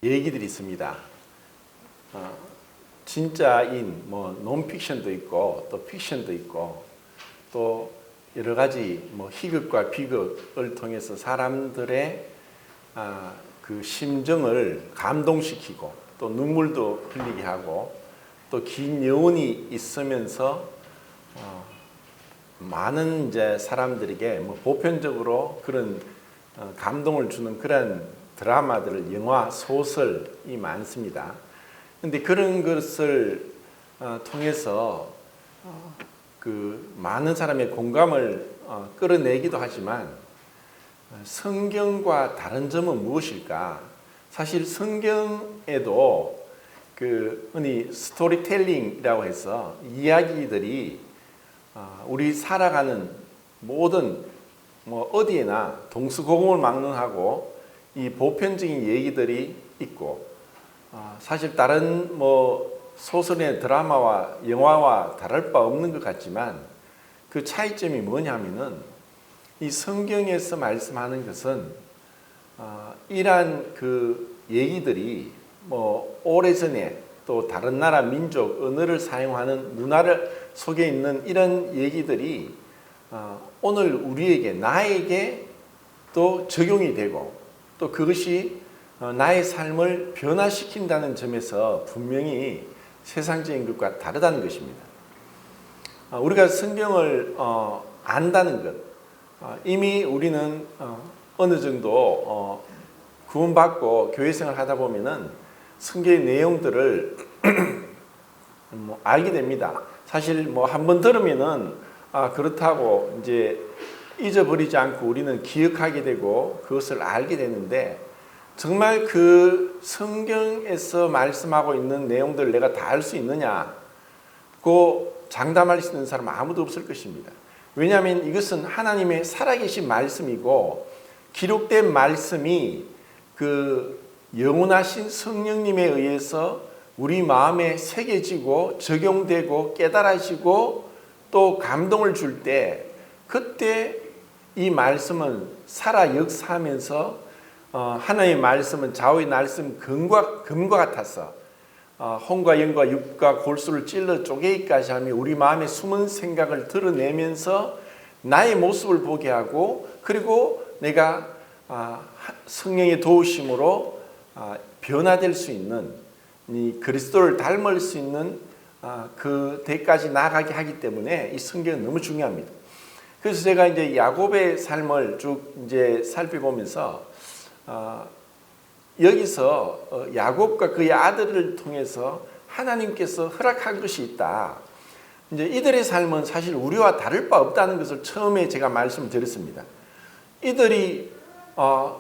얘기들이 있습니다. 진짜인 논픽션도 있고 또 픽션도 있고 또 여러 가지 희극과 비극을 통해서 사람들의 그 심정을 감동시키고 또 눈물도 흘리게 하고 또 긴 여운이 있으면서 많은 이제 사람들에게 보편적으로 그런 감동을 주는 그런 드라마들을 영화, 소설이 많습니다. 근데 그런 것을 통해서 그 많은 사람의 공감을 끌어내기도 하지만 성경과 다른 점은 무엇일까? 사실 성경에도 그 흔히 스토리텔링이라고 해서 이야기들이 우리 살아가는 모든 어디에나 동서고금을 막론하고 이 보편적인 얘기들이 있고 사실 다른 소설의 드라마와 영화와 다를 바 없는 것 같지만 그 차이점이 뭐냐면은 이 성경에서 말씀하는 것은 이러한 그 얘기들이 오래전에 또 다른 나라 민족 언어를 사용하는 문화를 속에 있는 이런 얘기들이 오늘 우리에게 나에게 또 적용이 되고 또 그것이 나의 삶을 변화시킨다는 점에서 분명히 세상적인 것과 다르다는 것입니다. 우리가 성경을 안다는 것, 이미 우리는 어느 정도 구원받고 교회생활을 하다 보면은 성경의 내용들을 알게 됩니다. 사실 한 번 들으면은 그렇다고 이제 잊어버리지 않고 우리는 기억하게 되고 그것을 알게 되는데 정말 그 성경에서 말씀하고 있는 내용들을 내가 다 알 수 있느냐? 그 장담할 수 있는 사람은 아무도 없을 것입니다. 왜냐하면 이것은 하나님의 살아계신 말씀이고 기록된 말씀이 그 영원하신 성령님에 의해서 우리 마음에 새겨지고 적용되고 깨달아지고 또 감동을 줄 때 그때 이 말씀은 살아 역사하면서 하나님의 말씀은 좌우의 말씀 금과 같아서 혼과 영과 육과 골수를 찔러 쪼개기까지 하며 우리 마음의 숨은 생각을 드러내면서 나의 모습을 보게 하고 그리고 내가 성령의 도우심으로 변화될 수 있는 이 그리스도를 닮을 수 있는 그 데까지 나아가게 하기 때문에 이 성경은 너무 중요합니다. 그래서 제가 이제 야곱의 삶을 쭉 이제 살펴보면서 여기서 야곱과 그의 아들을 통해서 하나님께서 허락한 것이 있다. 이제 이들의 삶은 사실 우리와 다를 바 없다는 것을 처음에 제가 말씀드렸습니다. 이들이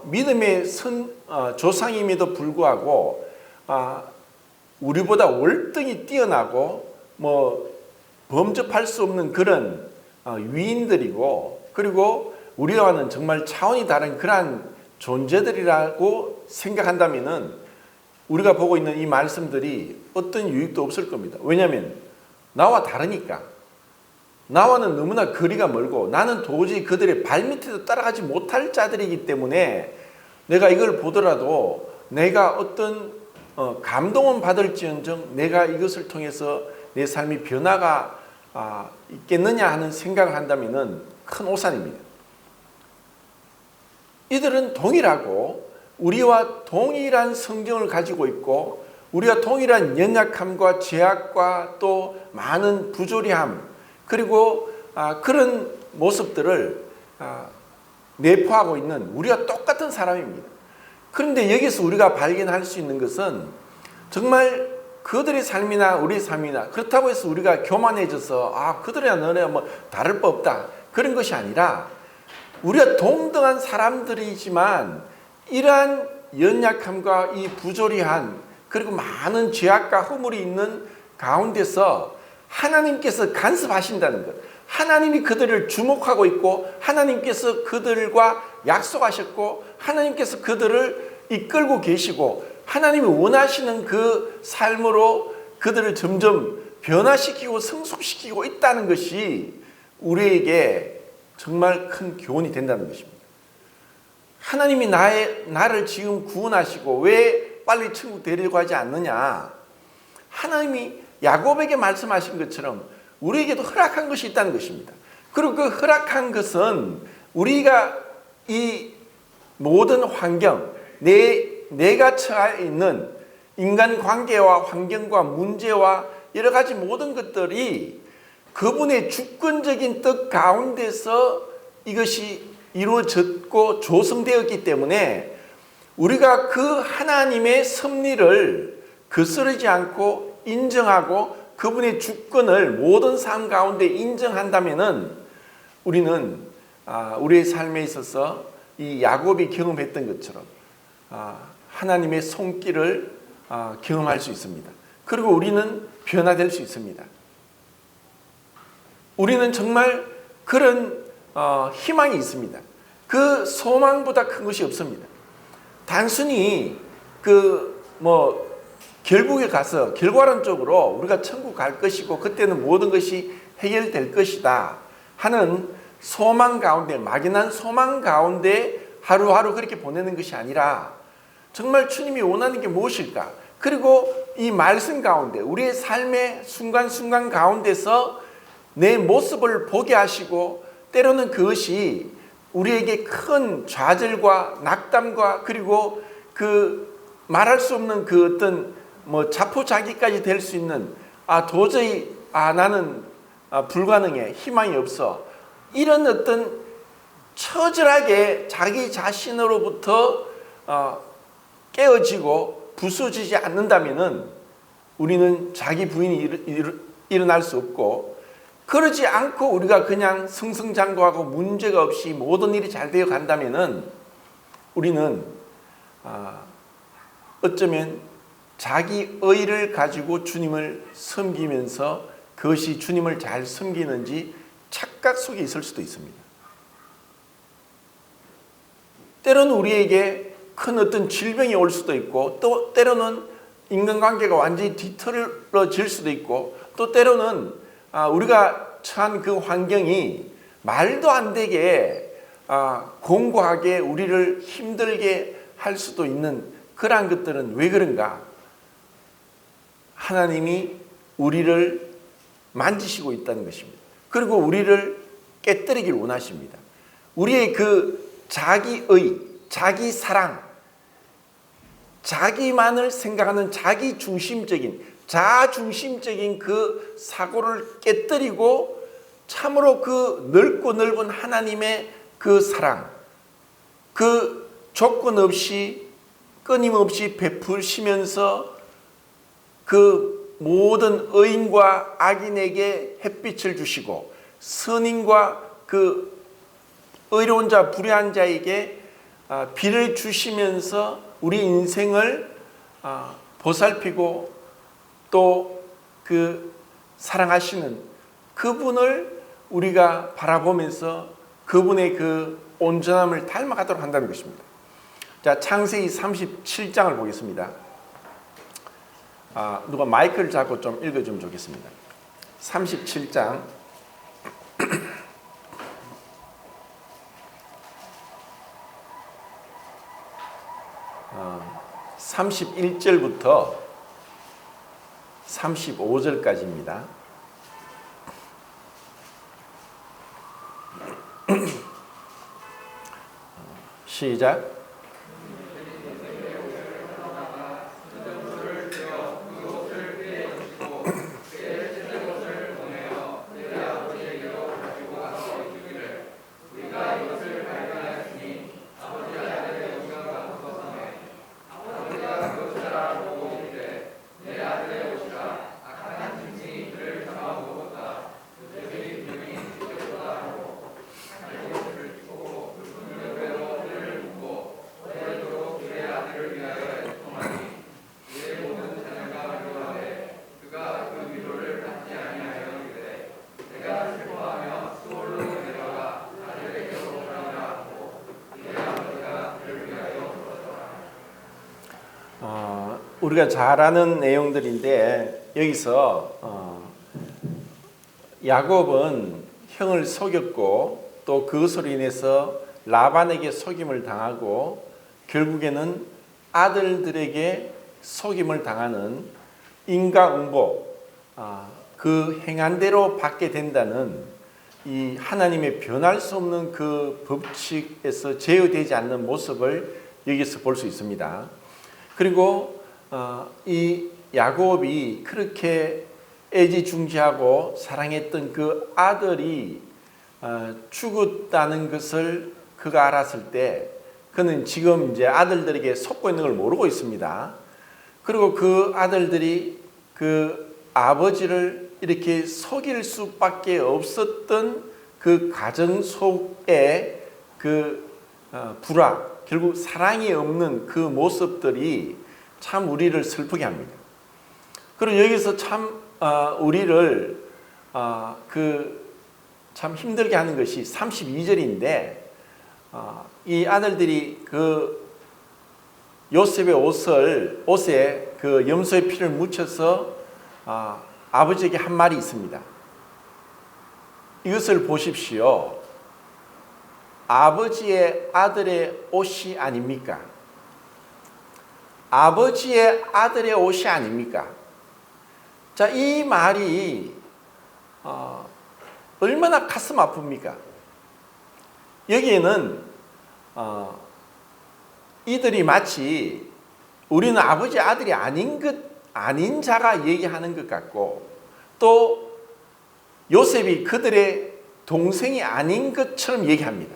믿음의 조상임에도 불구하고 우리보다 월등히 뛰어나고 범접할 수 없는 그런 위인들이고 그리고 우리와는 정말 차원이 다른 그러한 존재들이라고 생각한다면은 우리가 보고 있는 이 말씀들이 어떤 유익도 없을 겁니다. 왜냐하면 나와 다르니까. 나와는 너무나 거리가 멀고 나는 도저히 그들의 발밑에도 따라가지 못할 자들이기 때문에 내가 이걸 보더라도 내가 어떤 감동은 받을지언정 내가 이것을 통해서 내 삶이 변화가 있겠느냐 하는 생각을 한다면 큰 오산입니다. 이들은 동일하고 우리와 동일한 성경을 가지고 있고 우리와 동일한 연약함과 죄악과 또 많은 부조리함 그리고 그런 모습들을 내포하고 있는 우리와 똑같은 사람입니다. 그런데 여기서 우리가 발견할 수 있는 것은 정말 그들의 삶이나 우리의 삶이나 그렇다고 해서 우리가 교만해져서 그들이나 너네야 다를 바 없다 그런 것이 아니라 우리가 동등한 사람들이지만 이러한 연약함과 이 부조리한 그리고 많은 죄악과 허물이 있는 가운데서 하나님께서 간섭하신다는 것. 하나님이 그들을 주목하고 있고 하나님께서 그들과 약속하셨고 하나님께서 그들을 이끌고 계시고 하나님이 원하시는 그 삶으로 그들을 점점 변화시키고 성숙시키고 있다는 것이 우리에게 정말 큰 교훈이 된다는 것입니다. 하나님이 나를 지금 구원하시고 왜 왜 빨리 천국 데려가지 않느냐? 하나님이 야곱에게 말씀하신 것처럼 우리에게도 허락한 것이 있다는 것입니다. 그리고 그 허락한 것은 우리가 이 모든 환경, 내가 처해 있는 인간관계와 환경과 문제와 여러 가지 모든 것들이 그분의 주권적인 뜻 가운데서 이것이 이루어졌고 조성되었기 때문에 우리가 그 하나님의 섭리를 거스르지 않고 인정하고 그분의 주권을 모든 삶 가운데 인정한다면은 우리는 우리의 삶에 있어서 이 야곱이 경험했던 것처럼 하나님의 손길을 경험할 수 있습니다. 그리고 우리는 변화될 수 있습니다. 우리는 정말 그런 희망이 있습니다. 그 소망보다 큰 것이 없습니다. 단순히 결국에 가서 결과론적으로 우리가 천국 갈 것이고 그때는 모든 것이 해결될 것이다 하는 소망 가운데, 막연한 소망 가운데 하루하루 그렇게 보내는 것이 아니라 정말 주님이 원하는 게 무엇일까? 그리고 이 말씀 가운데 우리의 삶의 순간순간 가운데서 내 모습을 보게 하시고 때로는 그것이 우리에게 큰 좌절과 낙담과 그리고 그 말할 수 없는 그 어떤 자포자기까지 될 수 있는 도저히 나는 불가능해, 희망이 없어, 이런 어떤 처절하게 자기 자신으로부터 깨어지고 부서지지 않는다면은 우리는 자기 부인이 일어날 수 없고, 그러지 않고 우리가 그냥 승승장구하고 문제가 없이 모든 일이 잘 되어 간다면은 우리는 어쩌면 자기 의를 가지고 주님을 섬기면서 그것이 주님을 잘 섬기는지 착각 속에 있을 수도 있습니다. 때로는 우리에게 큰 어떤 질병이 올 수도 있고, 또 때로는 인간관계가 완전히 뒤틀어질 수도 있고, 또 때로는 우리가 처한 그 환경이 말도 안 되게 공고하게 우리를 힘들게 할 수도 있는 그러한 것들은 왜 그런가? 하나님이 우리를 만지시고 있다는 것입니다. 그리고 우리를 깨뜨리길 원하십니다. 우리의 그 자기의, 자기 사랑, 자기만을 생각하는 자중심적인 그 사고를 깨뜨리고 참으로 그 넓고 넓은 하나님의 그 사랑, 그 조건 없이 끊임없이 베푸시면서 그 모든 의인과 악인에게 햇빛을 주시고 선인과 그 의로운 자 불의한 자에게 비를 주시면서 우리 인생을 보살피고 또 그 사랑하시는 그분을 우리가 바라보면서 그분의 그 온전함을 닮아가도록 한다는 것입니다. 자, 창세기 37장을 보겠습니다. 누가 마이크를 잡고 좀 읽어주면 좋겠습니다. 37장 31절부터 35절까지입니다. 시작. 우리가 잘 아는 내용들인데 여기서 야곱은 형을 속였고 또 그것으로 인해서 라반에게 속임을 당하고 결국에는 아들들에게 속임을 당하는 인과응보, 그 행한대로 받게 된다는 이 하나님의 변할 수 없는 그 법칙에서 제어되지 않는 모습을 여기서 볼 수 있습니다. 그리고 이 야곱이 그렇게 애지중지하고 사랑했던 그 아들이 죽었다는 것을 그가 알았을 때 그는 지금 이제 아들들에게 속고 있는 걸 모르고 있습니다. 그리고 그 아들들이 그 아버지를 이렇게 속일 수밖에 없었던 그 가정 속에 그 불화, 결국 사랑이 없는 그 모습들이 참 우리를 슬프게 합니다. 그리고 여기서 참 우리를 참 힘들게 하는 것이 32절인데 이 아들들이 그 요셉의 옷에 그 염소의 피를 묻혀서 아버지에게 한 말이 있습니다. 이것을 보십시오. 아버지의 아들의 옷이 아닙니까? 아버지의 아들의 옷이 아닙니까? 자, 이 말이 얼마나 가슴 아픕니까? 여기에는 이들이 마치 우리는 아버지 아들이 아닌 자가 얘기하는 것 같고, 또 요셉이 그들의 동생이 아닌 것처럼 얘기합니다.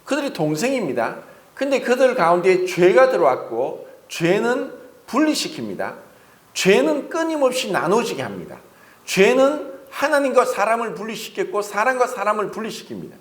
그들이 동생입니다. 근데 그들 가운데 죄가 들어왔고, 죄는 분리시킵니다. 죄는 끊임없이 나눠지게 합니다. 죄는 하나님과 사람을 분리시켰고, 사람과 사람을 분리시킵니다.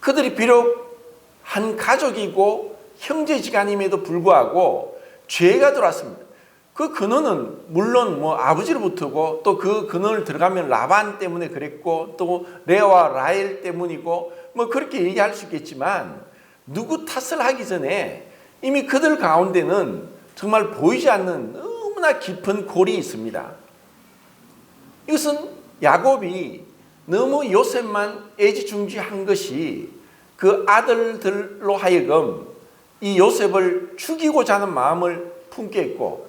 그들이 비록 한 가족이고 형제지간임에도 불구하고 죄가 들어왔습니다. 그 근원은 물론 아버지로부터고, 또 그 근원을 들어가면 라반 때문에 그랬고, 또 레아와 라헬 때문이고, 그렇게 얘기할 수 있겠지만, 누구 탓을 하기 전에 이미 그들 가운데는 정말 보이지 않는 너무나 깊은 골이 있습니다. 이것은 야곱이 너무 요셉만 애지중지한 것이 그 아들들로 하여금 이 요셉을 죽이고자 하는 마음을 품게 했고,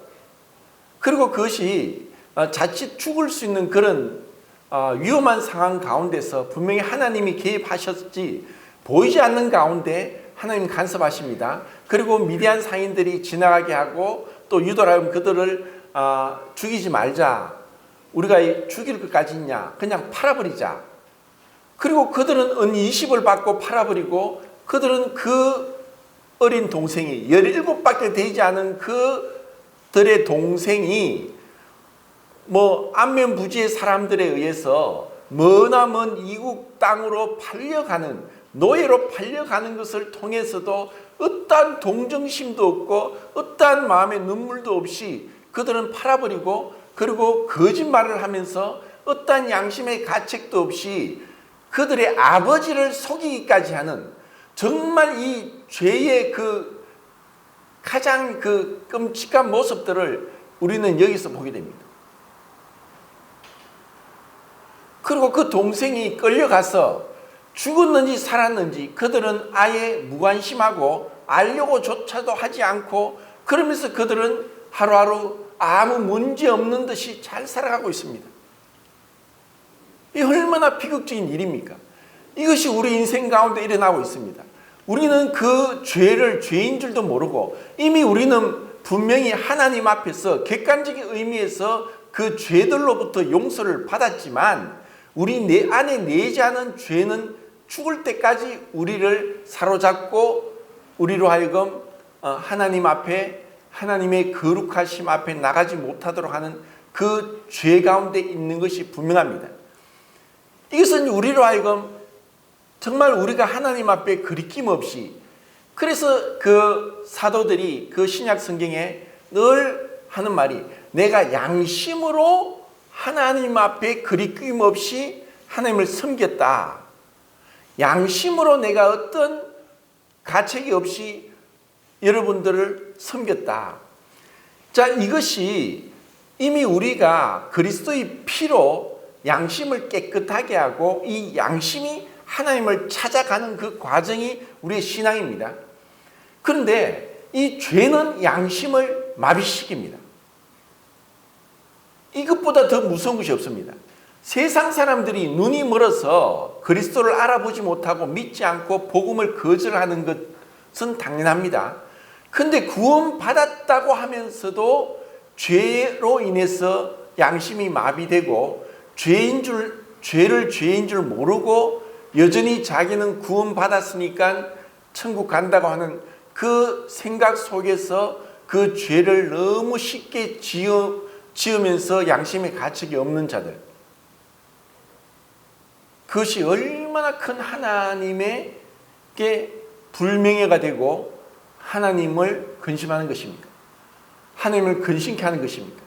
그리고 그것이 자칫 죽을 수 있는 그런 위험한 상황 가운데서 분명히 하나님이 개입하셨지 보이지 않는 가운데 하나님 간섭하십니다. 그리고 미디안 상인들이 지나가게 하고, 또 유다라면 그들을 죽이지 말자, 우리가 죽일 것까지 있냐, 그냥 팔아버리자. 그리고 그들은 은 20을 받고 팔아버리고, 그들은 그 어린 동생이 17밖에 되지 않은 그들의 동생이 안면부지의 사람들에 의해서 머나먼 이국 땅으로 팔려가는, 노예로 팔려가는 것을 통해서도 어떠한 동정심도 없고 어떠한 마음의 눈물도 없이 그들은 팔아버리고, 그리고 거짓말을 하면서 어떠한 양심의 가책도 없이 그들의 아버지를 속이기까지 하는, 정말 이 죄의 그 가장 그 끔찍한 모습들을 우리는 여기서 보게 됩니다. 그리고 그 동생이 끌려가서 죽었는지 살았는지 그들은 아예 무관심하고 알려고조차도 하지 않고, 그러면서 그들은 하루하루 아무 문제 없는 듯이 잘 살아가고 있습니다. 이 얼마나 비극적인 일입니까? 이것이 우리 인생 가운데 일어나고 있습니다. 우리는 그 죄를 죄인 줄도 모르고, 이미 우리는 분명히 하나님 앞에서 객관적인 의미에서 그 죄들로부터 용서를 받았지만, 우리 내 안에 내재하는 죄는 죽을 때까지 우리를 사로잡고 우리로 하여금 하나님 앞에, 하나님의 거룩하심 앞에 나가지 못하도록 하는 그 죄 가운데 있는 것이 분명합니다. 이것은 우리로 하여금 정말 우리가 하나님 앞에 거리낌 없이, 그래서 그 사도들이 그 신약 성경에 늘 하는 말이, 내가 양심으로 하나님 앞에 거리낌 없이 하나님을 섬겼다. 양심으로 내가 어떤 가책이 없이 여러분들을 섬겼다. 자, 이것이 이미 우리가 그리스도의 피로 양심을 깨끗하게 하고, 이 양심이 하나님을 찾아가는 그 과정이 우리의 신앙입니다. 그런데 이 죄는 양심을 마비시킵니다. 이것보다 더 무서운 것이 없습니다. 세상 사람들이 눈이 멀어서 그리스도를 알아보지 못하고 믿지 않고 복음을 거절하는 것은 당연합니다. 그런데 구원받았다고 하면서도 죄로 인해서 양심이 마비되고 죄를 죄인 줄 모르고 여전히 자기는 구원받았으니까 천국 간다고 하는 그 생각 속에서 그 죄를 너무 쉽게 지으면서 양심의 가책이 없는 자들, 그것이 얼마나 큰 하나님에게 불명예가 되고 하나님을 근심하는 것입니까? 하나님을 근심케 하는 것입니까?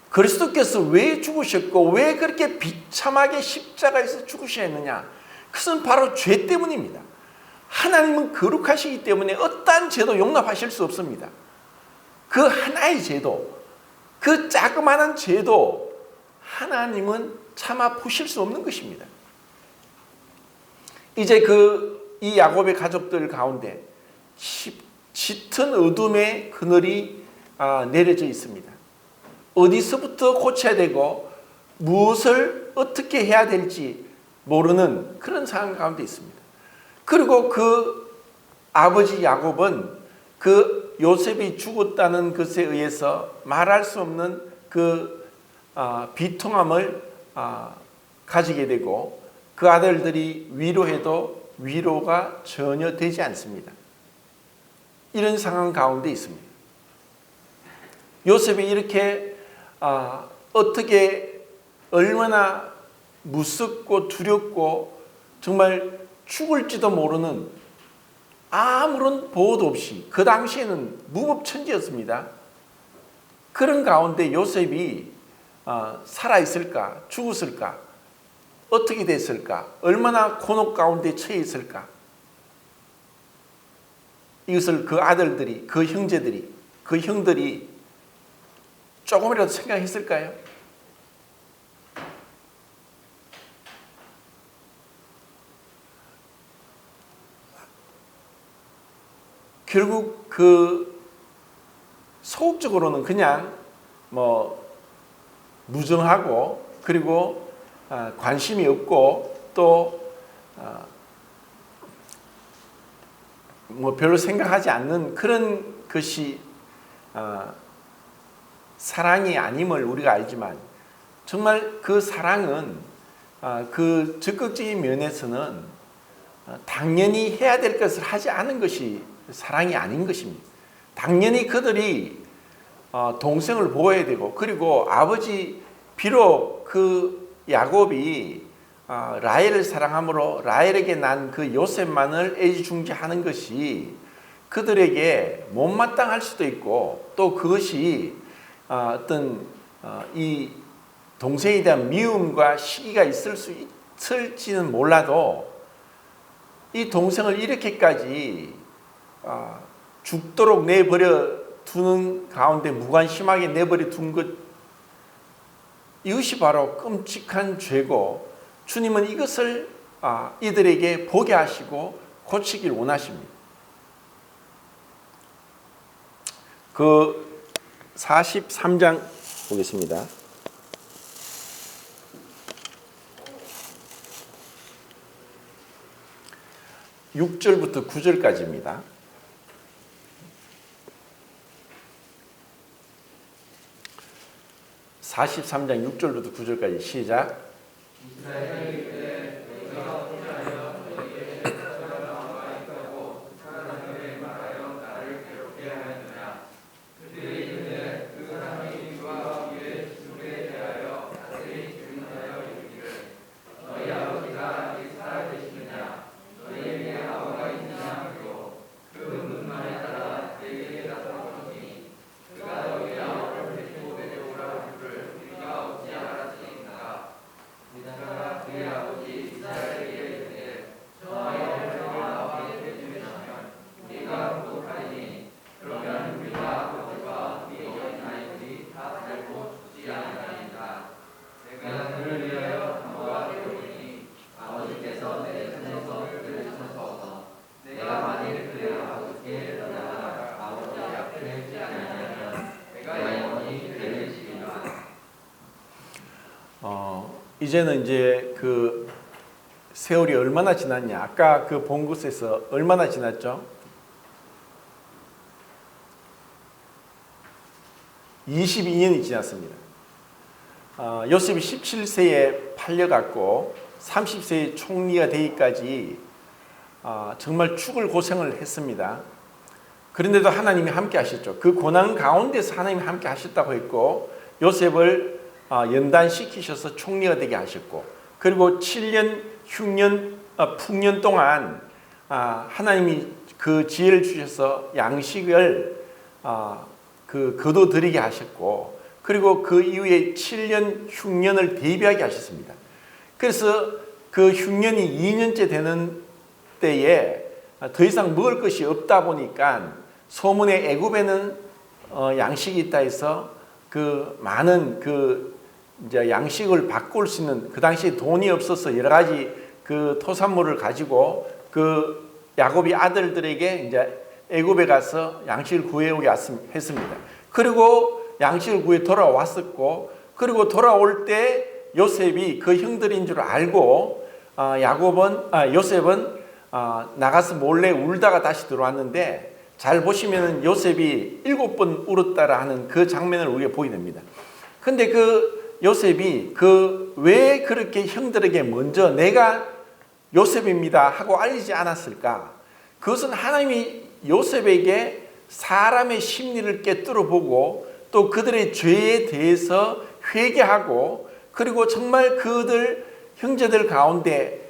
그리스도께서 왜 죽으셨고 왜 그렇게 비참하게 십자가에서 죽으셔야 했느냐? 그것은 바로 죄 때문입니다. 하나님은 거룩하시기 때문에 어떠한 죄도 용납하실 수 없습니다. 그 하나의 죄도, 그 자그마한 죄도 하나님은 참아 보실 수 없는 것입니다. 이제 이 야곱의 가족들 가운데 짙은 어둠의 그늘이 내려져 있습니다. 어디서부터 고쳐야 되고 무엇을 어떻게 해야 될지 모르는 그런 상황 가운데 있습니다. 그리고 그 아버지 야곱은 그 요셉이 죽었다는 것에 의해서 말할 수 없는 그 비통함을 가지게 되고 그 아들들이 위로해도 위로가 전혀 되지 않습니다. 이런 상황 가운데 있습니다. 요셉이 이렇게 어떻게 얼마나 무섭고 두렵고 정말 죽을지도 모르는 아무런 보호도 없이 그 당시에는 무법천지였습니다. 그런 가운데 요셉이 살아있을까 죽었을까 어떻게 됐을까 얼마나 곤혹 가운데 처해 있을까 이것을 그 아들들이 그 형제들이 그 형들이 조금이라도 생각했을까요? 결국 그 소극적으로는 그냥 무정하고 그리고 관심이 없고 또 별로 생각하지 않는 그런 것이 사랑이 아님을 우리가 알지만 정말 그 사랑은 그 적극적인 면에서는 당연히 해야 될 것을 하지 않은 것이 사랑이 아닌 것입니다. 당연히 그들이 동생을 보호해야 되고 그리고 아버지 비록 그 야곱이 라헬을 사랑함으로 라헬에게 난 그 요셉만을 애지중지하는 것이 그들에게 못마땅할 수도 있고 또 그것이 어떤 이 동생에 대한 미움과 시기가 있을지는 몰라도 이 동생을 이렇게까지 죽도록 내버려 두는 가운데 무관심하게 내버려 둔 것, 이것이 바로 끔찍한 죄고 주님은 이것을 이들에게 보게 하시고 고치길 원하십니다. 그 43장 보겠습니다. 6절부터 9절까지입니다. 43장 6절부터 9절까지 시작. 이제는 이제 그 세월이 얼마나 지났냐? 아까 그 본 곳에서 얼마나 지났죠? 22년이 지났습니다. 요셉이 17세에 팔려갔고 30세에 총리가 되기까지 정말 죽을 고생을 했습니다. 그런데도 하나님이 함께 하셨죠. 그 고난 가운데서 하나님이 함께 하셨다고 했고 요셉을 연단시키셔서 총리가 되게 하셨고 그리고 7년 풍년 동안 하나님이 그 지혜를 주셔서 양식을 거둬들이게 하셨고 그리고 그 이후에 7년 흉년을 대비하게 하셨습니다. 그래서 그 흉년이 2년째 되는 때에 더 이상 먹을 것이 없다 보니까 소문에 애굽에는 양식이 있다 해서 그 많은 그 이제 양식을 바꿀 수 있는 그 당시에 돈이 없어서 여러 가지 그 토산물을 가지고 그 야곱이 아들들에게 이제 애굽에 가서 양식을 구해오게 했습니다. 그리고 양식을 구해 돌아왔었고 그리고 돌아올 때 요셉이 그 형들인 줄 알고 요셉은 나가서 몰래 울다가 다시 들어왔는데 잘 보시면 요셉이 7번 울었다라 하는 그 장면을 우리가 보게 됩니다. 근데 그 요셉이 왜 그렇게 형들에게 먼저 내가 요셉입니다 하고 알리지 않았을까? 그것은 하나님이 요셉에게 사람의 심리를 꿰뚫어 보고 또 그들의 죄에 대해서 회개하고 그리고 정말 그들 형제들 가운데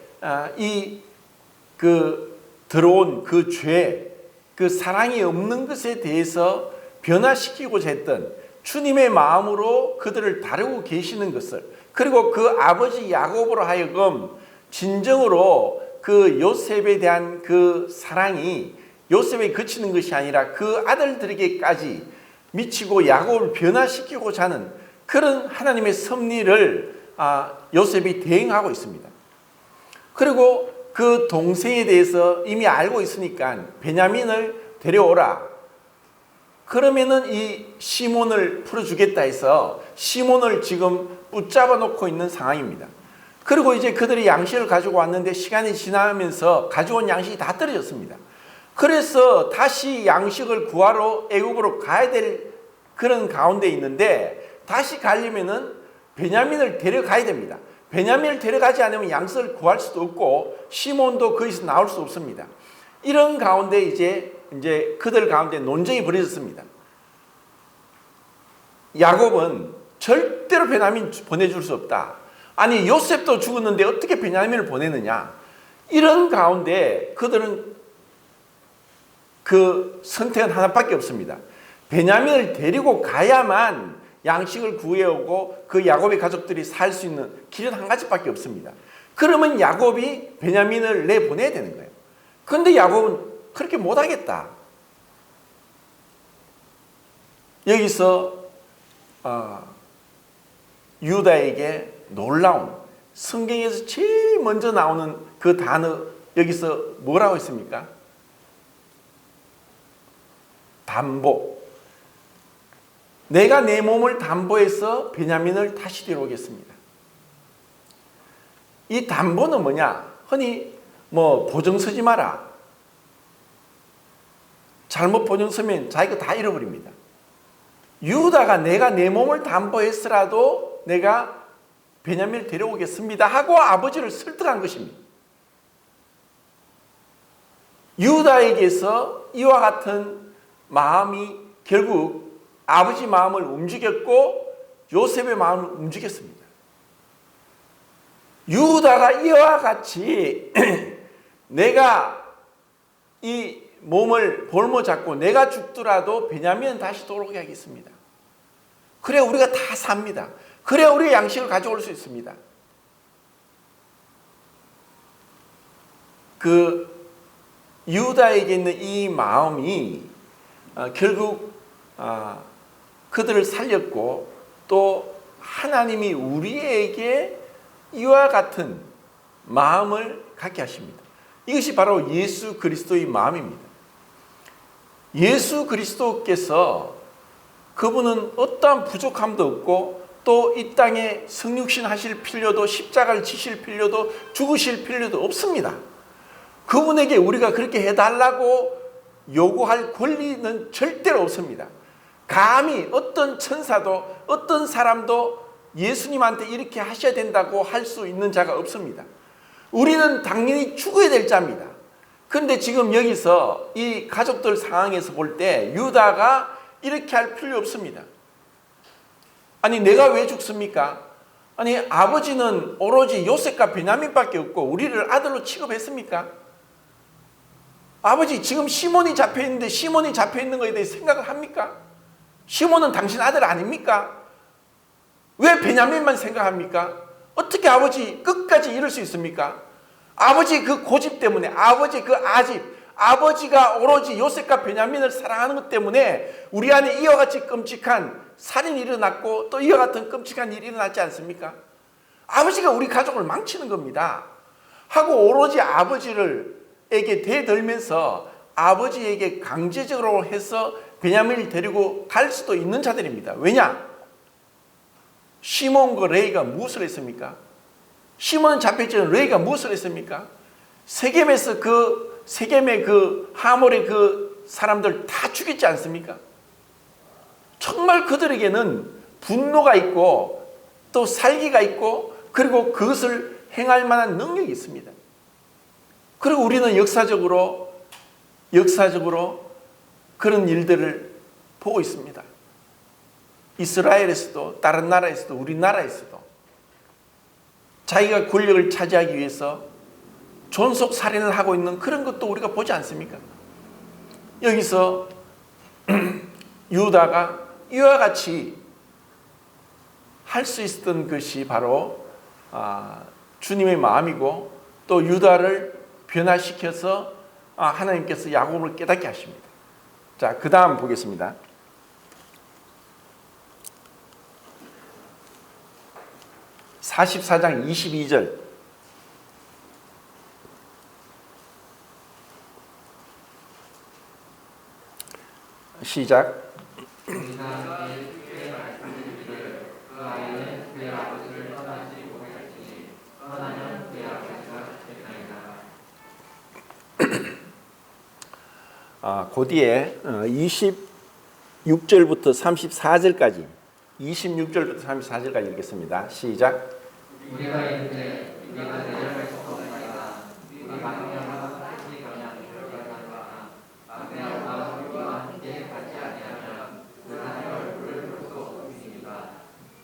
들어온 그 죄, 그 사랑이 없는 것에 대해서 변화시키고자 했던 주님의 마음으로 그들을 다루고 계시는 것을 그리고 그 아버지 야곱으로 하여금 진정으로 그 요셉에 대한 그 사랑이 요셉에 그치는 것이 아니라 그 아들들에게까지 미치고 야곱을 변화시키고자 하는 그런 하나님의 섭리를 요셉이 대행하고 있습니다. 그리고 그 동생에 대해서 이미 알고 있으니까 베냐민을 데려오라. 그러면은 이 시몬을 풀어주겠다 해서 시몬을 지금 붙잡아 놓고 있는 상황입니다. 그리고 이제 그들이 양식을 가지고 왔는데 시간이 지나면서 가져온 양식이 다 떨어졌습니다. 그래서 다시 양식을 구하러 애굽으로 가야 될 그런 가운데 있는데 다시 가려면은 베냐민을 데려가야 됩니다. 베냐민을 데려가지 않으면 양식을 구할 수도 없고 시몬도 거기서 나올 수 없습니다. 이런 가운데 이제 그들 가운데 논쟁이 벌어졌습니다. 야곱은 절대로 베냐민 보내줄 수 없다. 아니 요셉도 죽었는데 어떻게 베냐민을 보내느냐. 이런 가운데 그들은 그 선택은 하나밖에 없습니다. 베냐민을 데리고 가야만 양식을 구해오고 그 야곱의 가족들이 살 수 있는 길은 한 가지밖에 없습니다. 그러면 야곱이 베냐민을 내보내야 되는 거예요. 그런데 야곱은 그렇게 못하겠다. 여기서 유다에게 놀라운 성경에서 제일 먼저 나오는 그 단어 여기서 뭐라고 했습니까? 담보. 내가 내 몸을 담보해서 베냐민을 다시 데려오겠습니다. 이 담보는 뭐냐? 흔히 보증 서지 마라. 잘못 보증 서면 자기가 다 잃어버립니다. 유다가 내가 내 몸을 담보했으라도 내가 베냐민을 데려오겠습니다 하고 아버지를 설득한 것입니다. 유다에게서 이와 같은 마음이 결국 아버지 마음을 움직였고 요셉의 마음을 움직였습니다. 유다가 이와 같이 내가 이 몸을 볼모 잡고 내가 죽더라도 베냐민은 다시 돌아오게 하겠습니다. 그래야 우리가 다 삽니다. 그래야 우리가 양식을 가져올 수 있습니다. 그 유다에게 있는 이 마음이 결국 그들을 살렸고 또 하나님이 우리에게 이와 같은 마음을 갖게 하십니다. 이것이 바로 예수 그리스도의 마음입니다. 예수 그리스도께서 그분은 어떠한 부족함도 없고 또 이 땅에 성육신 하실 필요도, 십자가를 지실 필요도, 죽으실 필요도 없습니다. 그분에게 우리가 그렇게 해달라고 요구할 권리는 절대로 없습니다. 감히 어떤 천사도 어떤 사람도 예수님한테 이렇게 하셔야 된다고 할 수 있는 자가 없습니다. 우리는 당연히 죽어야 될 자입니다. 그런데 지금 여기서 이 가족들 상황에서 볼 때 유다가 이렇게 할 필요 없습니다. 아니 내가 왜 죽습니까? 아니 아버지는 오로지 요셉과 베냐민밖에 없고 우리를 아들로 취급했습니까? 아버지 지금 시몬이 잡혀있는데 시몬이 잡혀있는 것에 대해 생각을 합니까? 시몬은 당신 아들 아닙니까? 왜 베냐민만 생각합니까? 어떻게 아버지 끝까지 이럴 수 있습니까? 아버지 그 고집 때문에, 아버지 그 아집, 아버지가 오로지 요셉과 베냐민을 사랑하는 것 때문에 우리 안에 이와 같이 끔찍한 살인이 일어났고 또 이와 같은 끔찍한 일이 일어났지 않습니까? 아버지가 우리 가족을 망치는 겁니다. 하고 오로지 아버지에게 대들면서 아버지에게 강제적으로 해서 베냐민을 데리고 갈 수도 있는 자들입니다. 왜냐? 시몬과 레이가 무엇을 했습니까? 시몬은 잡혔지 레이가 무엇을 했습니까? 세겜의 그 하몰의 그 사람들 다 죽였지 않습니까? 정말 그들에게는 분노가 있고 또 살기가 있고 그리고 그것을 행할 만한 능력이 있습니다. 그리고 우리는 역사적으로 그런 일들을 보고 있습니다. 이스라엘에서도 다른 나라에서도 우리나라에서도 자기가 권력을 차지하기 위해서 존속 살인을 하고 있는 그런 것도 우리가 보지 않습니까? 여기서 유다가 이와 같이 할 수 있었던 것이 바로 주님의 마음이고 또 유다를 변화시켜서 하나님께서 야곱을 깨닫게 하십니다. 자, 그 다음 보겠습니다. 44장 22절 시작. 그 뒤에 26절부터 34절까지 26절부터 34절까지 읽겠습니다. 시작. 우리가 이르되 우리가 대적할 수 없나이다. 우리 망령하고 같이 그냥 들어가나 망령하고 우리와 함께 같이 아니하면 그 하나님의 얼굴을 볼 수 없으니까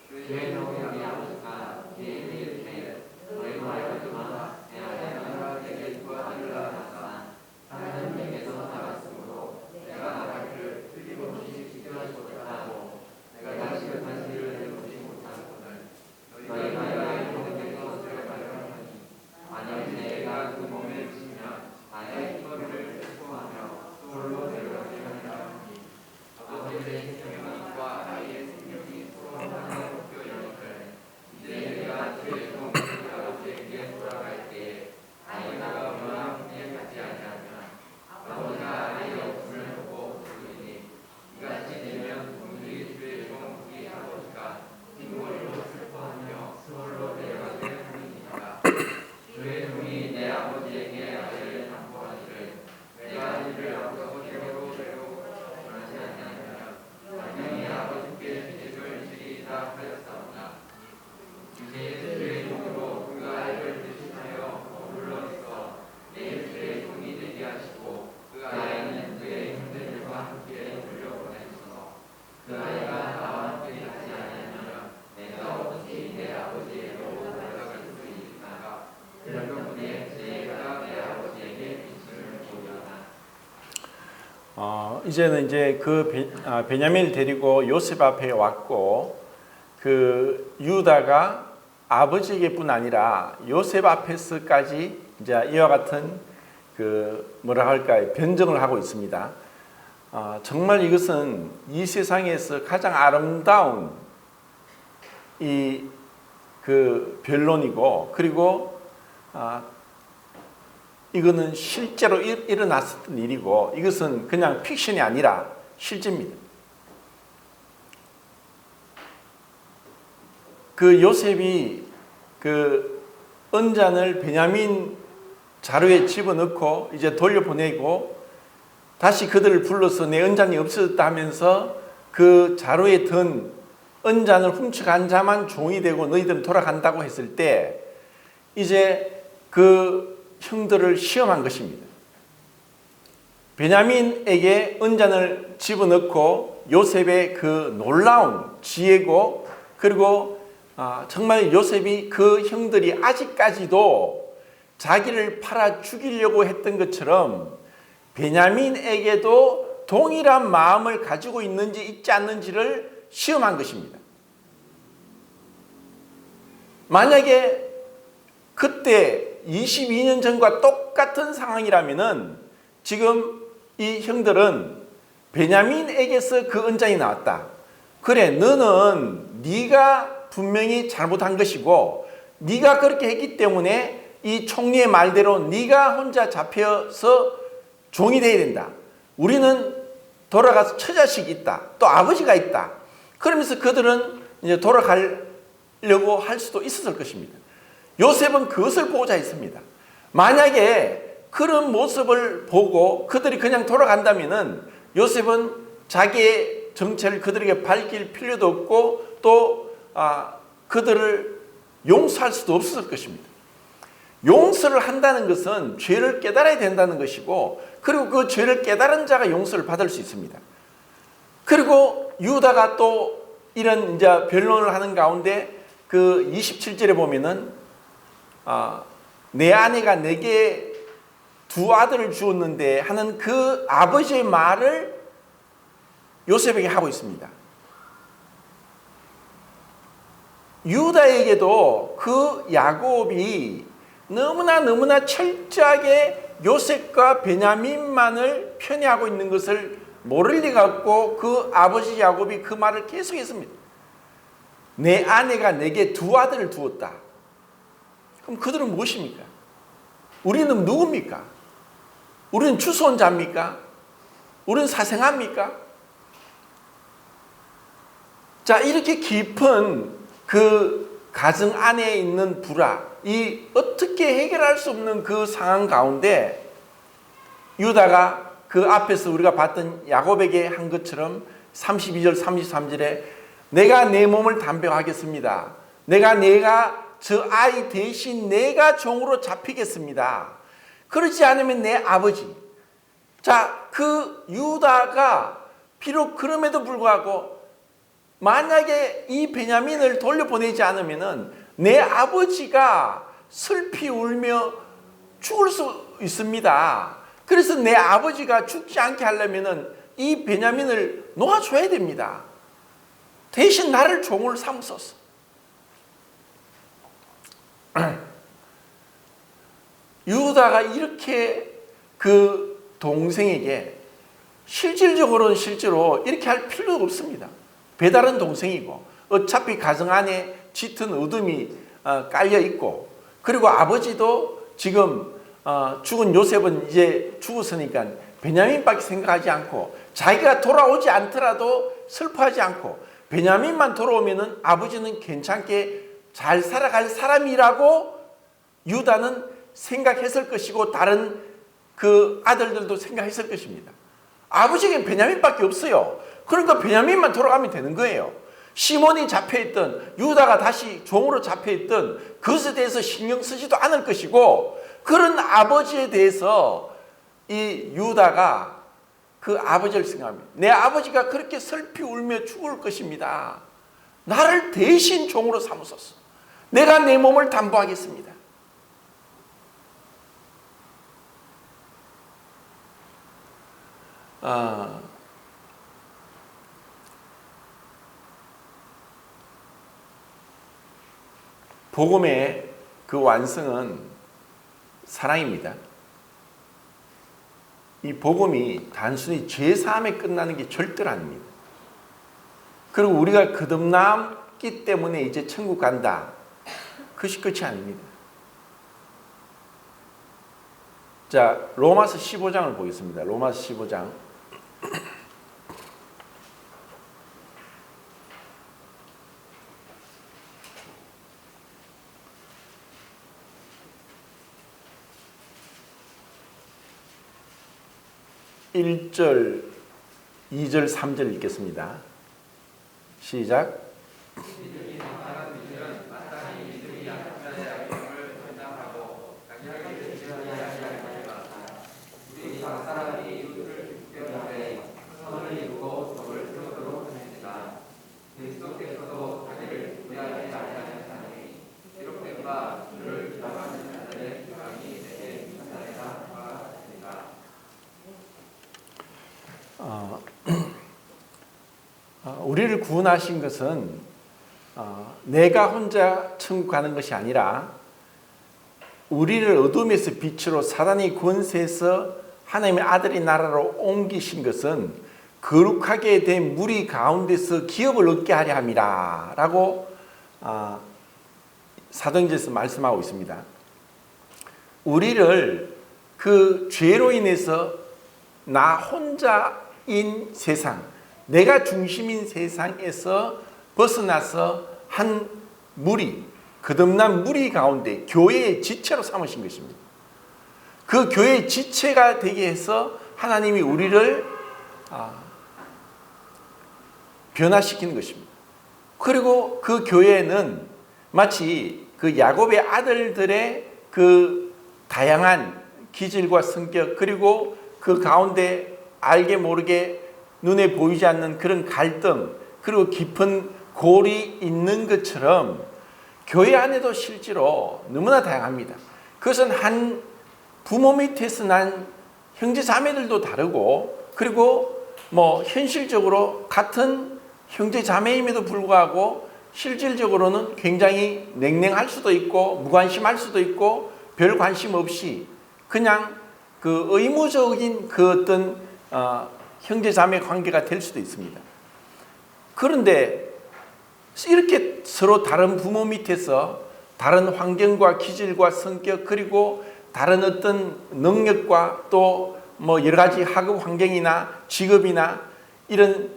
주의 종이 우리 아버지가 개인이 이르되 너희도 알거니와 내 아내가 내게 구하기를 하였다. 하나님께서 나갔으므로 내가 나갈 길을 틀림없이 지켜주지 못하고 내가 다시 급한 길을 내놓지 못하거늘 너희가 이제는 이제 그 베냐민을 데리고 요셉 앞에 왔고 그 유다가 아버지에게뿐 아니라 요셉 앞에서까지 이제 이와 같은 그 뭐라 할까요? 변정을 하고 있습니다. 정말 이것은 이 세상에서 가장 아름다운 이 그 변론이고 그리고 이거는 실제로 일어났었던 일이고 이것은 그냥 픽션이 아니라 실제입니다. 그 요셉이 그 은잔을 베냐민 자루에 집어넣고 이제 돌려보내고 다시 그들을 불러서 내 은잔이 없어졌다 하면서 그 자루에 든 은잔을 훔쳐간 자만 종이 되고 너희들은 돌아간다고 했을 때 이제 그 형들을 시험한 것입니다. 베냐민에게 은잔을 집어넣고 요셉의 그 놀라운 지혜고 그리고 정말 요셉이 그 형들이 아직까지도 자기를 팔아 죽이려고 했던 것처럼 베냐민에게도 동일한 마음을 가지고 있는지 있지 않는지를 시험한 것입니다. 만약에 그때 22년 전과 똑같은 상황이라면은 지금 이 형들은 베냐민에게서 그 은잔이 나왔다. 그래, 너는 네가 분명히 잘못한 것이고 네가 그렇게 했기 때문에 이 총리의 말대로 네가 혼자 잡혀서 종이 돼야 된다. 우리는 돌아가서 처자식이 있다. 또 아버지가 있다. 그러면서 그들은 이제 돌아가려고 할 수도 있었을 것입니다. 요셉은 그것을 보고자 했습니다. 만약에 그런 모습을 보고 그들이 그냥 돌아간다면은 요셉은 자기의 정체를 그들에게 밝힐 필요도 없고 또 그들을 용서할 수도 없었을 것입니다. 용서를 한다는 것은 죄를 깨달아야 된다는 것이고 그리고 그 죄를 깨달은 자가 용서를 받을 수 있습니다. 그리고 유다가 또 이런 이제 변론을 하는 가운데 그 27절에 보면은 내 아내가 내게 두 아들을 주었는데 하는 그 아버지의 말을 요셉에게 하고 있습니다. 유다에게도 그 야곱이 너무나 철저하게 요셉과 베냐민만을 편애하고 있는 것을 모를 리가 없고 그 아버지 야곱이 그 말을 계속했습니다. 내 아내가 내게 두 아들을 두었다. 그럼 그들은 무엇입니까? 우리는 누굽니까? 우리는 주손자입니까? 우리는 사생아입니까? 자, 이렇게 깊은 그 가정 안에 있는 불화, 이 어떻게 해결할 수 없는 그 상황 가운데 유다가 그 앞에서 우리가 봤던 야곱에게 한 것처럼 32절 33절에 내가 내 몸을 담배하겠습니다. 내가 저 아이 대신 내가 종으로 잡히겠습니다. 그렇지 않으면 내 아버지. 자, 그 유다가 비록 그럼에도 불구하고 만약에 이 베냐민을 돌려보내지 않으면은 내 아버지가 슬피 울며 죽을 수 있습니다. 그래서 내 아버지가 죽지 않게 하려면은 이 베냐민을 놓아줘야 됩니다. 대신 나를 종을 삼으소서. 유다가 이렇게 그 동생에게 실질적으로는 실제로 이렇게 할 필요가 없습니다. 배다른 동생이고 어차피 가정 안에 짙은 어둠이 깔려 있고 그리고 아버지도 지금 죽은 요셉은 이제 죽었으니까 베냐민밖에 생각하지 않고 자기가 돌아오지 않더라도 슬퍼하지 않고 베냐민만 돌아오면은 아버지는 괜찮게 잘 살아갈 사람이라고 유다는 생각했을 것이고 다른 그 아들들도 생각했을 것입니다. 아버지에겐 베냐민밖에 없어요. 그러니까 베냐민만 돌아가면 되는 거예요. 시몬이 잡혀있던 유다가 다시 종으로 잡혀있던 그것에 대해서 신경 쓰지도 않을 것이고 그런 아버지에 대해서 이 유다가 그 아버지를 생각합니다. 내 아버지가 그렇게 슬피 울며 죽을 것입니다. 나를 대신 종으로 삼으소서. 내가 내 몸을 담보하겠습니다. 복음의 그 완성은 사랑입니다. 이 복음이 단순히 죄사함에 끝나는 게 절대로 아닙니다. 그리고 우리가 거듭남기 때문에 이제 천국 간다. 그것이 끝이 아닙니다. 자, 로마서 15장을 보겠습니다. 로마서 15장. 1절, 2절, 3절 읽겠습니다. 시작. 우리를 구원하신 것은 내가 혼자 천국 가는 것이 아니라 우리를 어둠에서 빛으로 사단의 권세에서 하나님의 아들의 나라로 옮기신 것은 거룩하게 된 무리 가운데서 기업을 얻게 하려 함이라 라고 사도행전에서 말씀하고 있습니다. 우리를 그 죄로 인해서 나 혼자인 세상, 내가 중심인 세상에서 벗어나서 한 무리, 거듭난 무리 가운데 교회의 지체로 삼으신 것입니다. 그 교회의 지체가 되게 해서 하나님이 우리를 변화시키는 것입니다. 그리고 그 교회는 마치 그 야곱의 아들들의 그 다양한 기질과 성격, 그리고 그 가운데 알게 모르게 눈에 보이지 않는 그런 갈등, 그리고 깊은 골이 있는 것처럼 교회 안에도 실제로 너무나 다양합니다. 그것은 한 부모 밑에서 난 형제 자매들도 다르고, 그리고 현실적으로 같은 형제 자매임에도 불구하고 실질적으로는 굉장히 냉랭할 수도 있고 무관심할 수도 있고 별 관심 없이 그냥 그 의무적인 그 어떤 형제 자매 관계가 될 수도 있습니다. 그런데 이렇게 서로 다른 부모 밑에서 다른 환경과 기질과 성격, 그리고 다른 어떤 능력과 또 여러 가지 학업 환경이나 직업이나 이런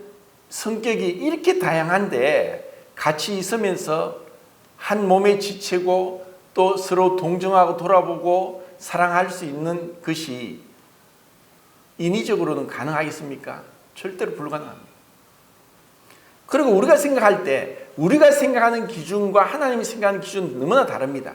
성격이 이렇게 다양한데 같이 있으면서 한 몸의 지체고 또 서로 동정하고 돌아보고 사랑할 수 있는 것이 인위적으로는 가능하겠습니까? 절대로 불가능합니다. 그리고 우리가 생각할 때 우리가 생각하는 기준과 하나님이 생각하는 기준은 너무나 다릅니다.